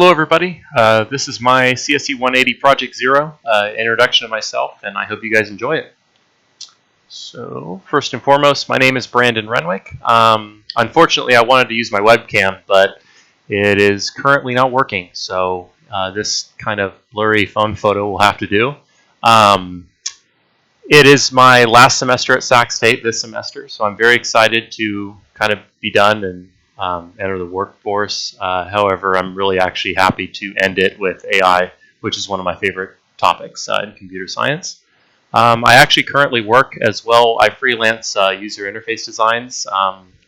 Hello everybody, this is my CSC 180 Project Zero introduction of myself, and I hope you guys enjoy it. So first and foremost, my name is Brandon Renwick. Unfortunately, I wanted to use my webcam, but it is currently not working, so this kind of blurry phone photo will have to do. It is my last semester at Sac State this semester, so I'm very excited to kind of be done and enter the workforce. However, I'm really actually happy to end it with AI, which is one of my favorite topics in computer science. I actually currently work as well. I freelance user interface designs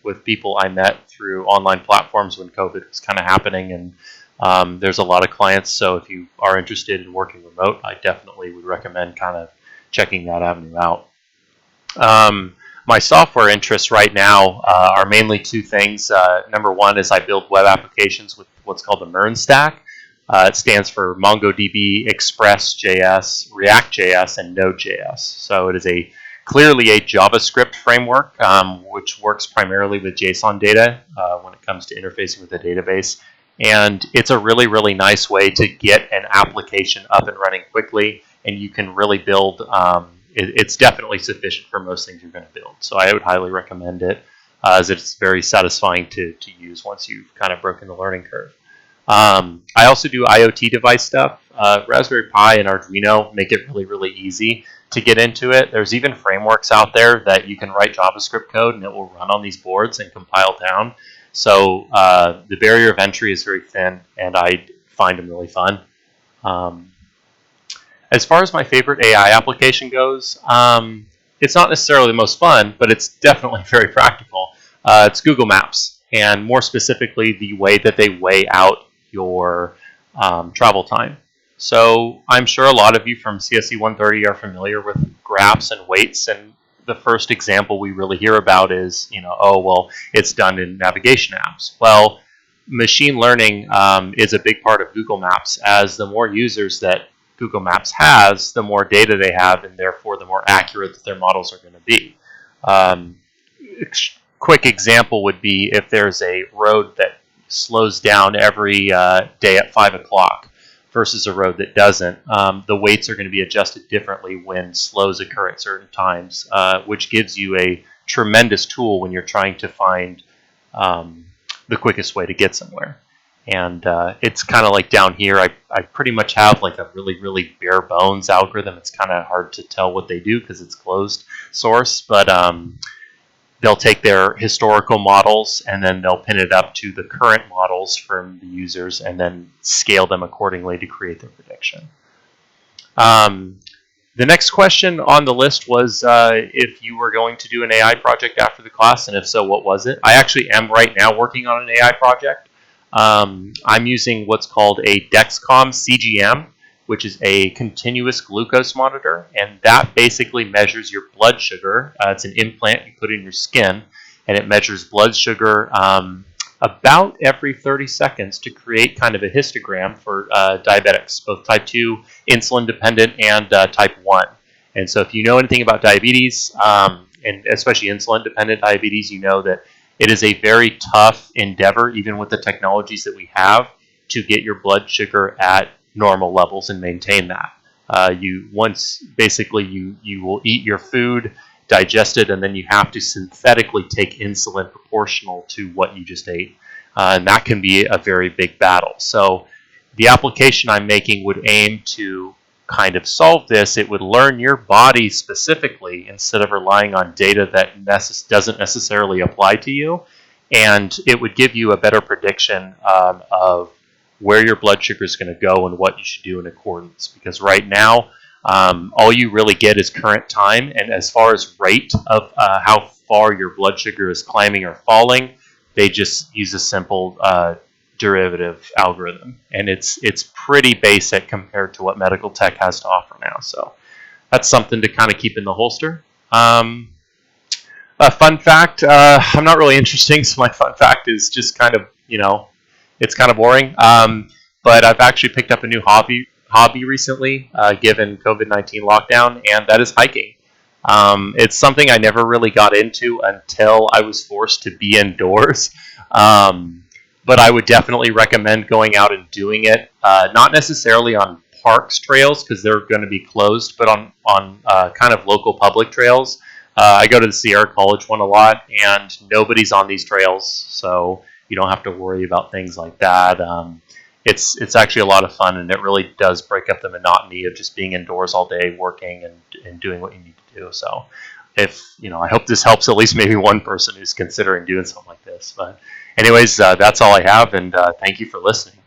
with people I met through online platforms when COVID was kind of happening, and there's a lot of clients. So if you are interested in working remote, I definitely would recommend kind of checking that avenue out. My software interests right now are mainly two things. Number one is I build web applications with what's called the MERN stack. It stands for MongoDB, Express.js, React.js, and Node.js. So it is clearly a JavaScript framework, which works primarily with JSON data when it comes to interfacing with the database. And it's a really, really nice way to get an application up and running quickly, and you can really build it's definitely sufficient for most things you're going to build. So I would highly recommend it, as it's very satisfying to use once you've kind of broken the learning curve. I also do IoT device stuff. Raspberry Pi and Arduino make it really, really easy to get into it. There's even frameworks out there that you can write JavaScript code and it will run on these boards and compile down. So the barrier of entry is very thin, and I find them really fun. As far as my favorite AI application goes, it's not necessarily the most fun, but it's definitely very practical. It's Google Maps, and more specifically, the way that they weigh out your travel time. So I'm sure a lot of you from CSC 130 are familiar with graphs and weights, and the first example we really hear about is, oh, well, it's done in navigation apps. Well, machine learning is a big part of Google Maps, as the more users that Google Maps has, the more data they have, and therefore the more accurate that their models are going to be. Quick example would be if there's a road that slows down every day at 5 o'clock versus a road that doesn't. The weights are going to be adjusted differently when slows occur at certain times, which gives you a tremendous tool when you're trying to find the quickest way to get somewhere. And it's kind of like down here, I pretty much have like a really, really bare bones algorithm. It's kind of hard to tell what they do because it's closed source, but they'll take their historical models and then they'll pin it up to the current models from the users and then scale them accordingly to create their prediction. The next question on the list was if you were going to do an AI project after the class, and if so, what was it? I actually am right now working on an AI project. I'm using what's called a Dexcom CGM, which is a continuous glucose monitor, and that basically measures your blood sugar. It's an implant you put in your skin, and it measures blood sugar about every 30 seconds to create kind of a histogram for diabetics, both type 2 insulin dependent and type 1. And so if you know anything about diabetes, and especially insulin dependent diabetes, you know that it is a very tough endeavor, even with the technologies that we have, to get your blood sugar at normal levels and maintain that. You will eat your food, digest it, and then you have to synthetically take insulin proportional to what you just ate. And that can be a very big battle. So the application I'm making would aim to kind of solve this. It would learn your body specifically instead of relying on data that doesn't necessarily apply to you, and it would give you a better prediction of where your blood sugar is going to go and what you should do in accordance. Because right now, all you really get is current time, and as far as rate of how far your blood sugar is climbing or falling, they just use a simple derivative algorithm, and it's pretty basic compared to what medical tech has to offer now. So that's something to kind of keep in the holster. A fun fact, I'm not really interesting, so my fun fact is just kind of, it's kind of boring. But I've actually picked up a new hobby recently, given COVID-19 lockdown, and that is hiking. It's something I never really got into until I was forced to be indoors. but I would definitely recommend going out and doing it. Not necessarily on parks trails because they're going to be closed, but on kind of local public trails. I go to the Sierra College one a lot, and nobody's on these trails, so you don't have to worry about things like that. It's actually a lot of fun, and it really does break up the monotony of just being indoors all day, working and doing what you need to do. So, if I hope this helps at least maybe one person who's considering doing something like this. But, anyways, that's all I have, and thank you for listening.